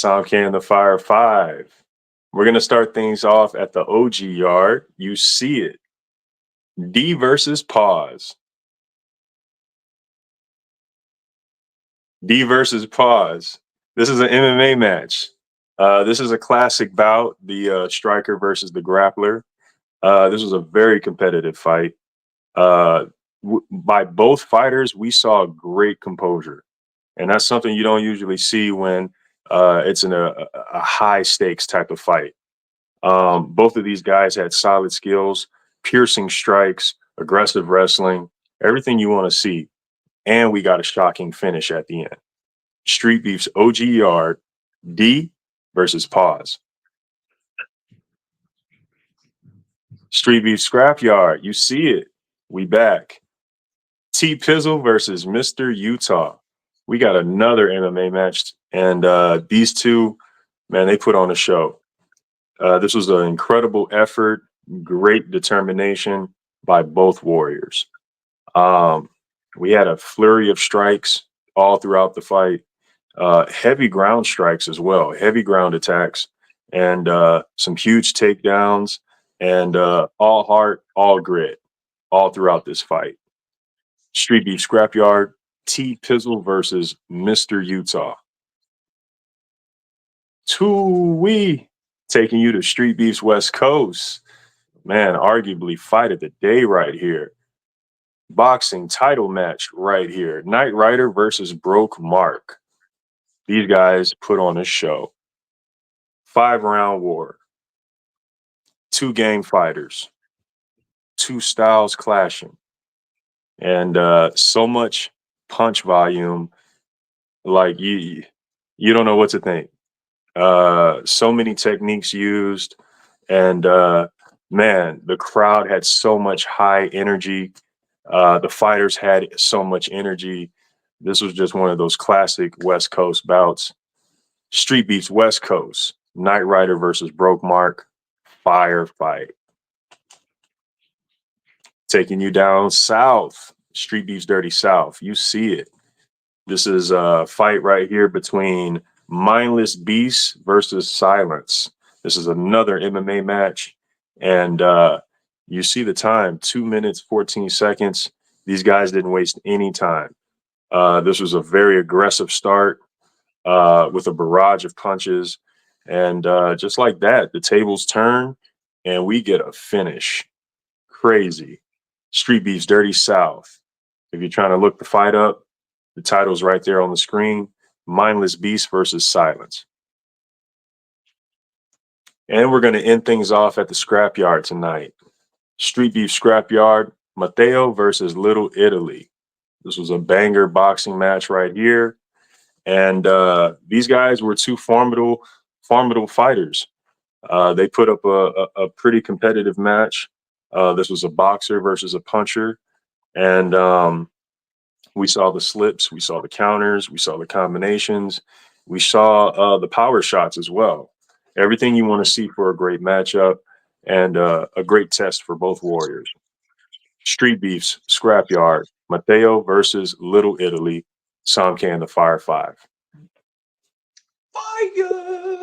Somké and the Fire 5. We're going to start things off at the OG yard. You see it. D versus Pause. D versus Pause. This is an MMA match. This is a classic bout, the striker versus the grappler. This was a very competitive fight. By both fighters, we saw great composure. And that's something you don't usually see when it's in a high stakes type of fight. Both of these guys had solid skills, piercing strikes, aggressive wrestling, everything you want to see. And we got a shocking finish at the end. Streetbeefs OG yard, D versus Pause. Streetbeef Scrapyard, you see it. We back. T Pizzle versus Mr. Utah. We got another MMA match, and these two, man, they put on a show. This was an incredible effort, great determination by both warriors. We had a flurry of strikes all throughout the fight, heavy ground strikes as well, heavy ground attacks, and some huge takedowns, and all heart, all grit, all throughout this fight. Street Beef Scrapyard, T Pizzle versus Mr. Utah. Two-wee taking you to Street Beef's West Coast. Man, arguably fight of the day right here. Boxing title match right here. Knight Rider versus Broke Mark. These guys put on a show. 5-round war. 2 gang fighters. 2 styles clashing. And so much punch volume, like you don't know what to think. So many techniques used, and man, the crowd had so much high energy. The fighters had so much energy. This was just one of those classic West Coast bouts. Street Beefs West Coast, Knight Rider versus Broke Mark, fire fight. Taking you down south, Street Beefs Dirty South. You see it. This is a fight right here between Mindless Beast versus Silence. This is another MMA match. And you see the time, 2 minutes, 14 seconds. These guys didn't waste any time. This was a very aggressive start with a barrage of punches. And just like that, the tables turn and we get a finish. Crazy. Street Beefs Dirty South. If you're trying to look the fight up, the title's right there on the screen. Mindless Beast versus Silence. And we're going to end things off at the Scrapyard tonight. Street Beef Scrapyard, Matteo versus Little Italy. This was a banger boxing match right here. And these guys were 2 formidable fighters. They put up a pretty competitive match. This was a boxer versus a puncher. And we saw the slips, we saw the counters, we saw the combinations, we saw the power shots as well. Everything you want to see for a great matchup, and a great test for both warriors. Street Beefs Scrapyard, Matteo versus Little Italy, Somké and the Fire 5. Fire!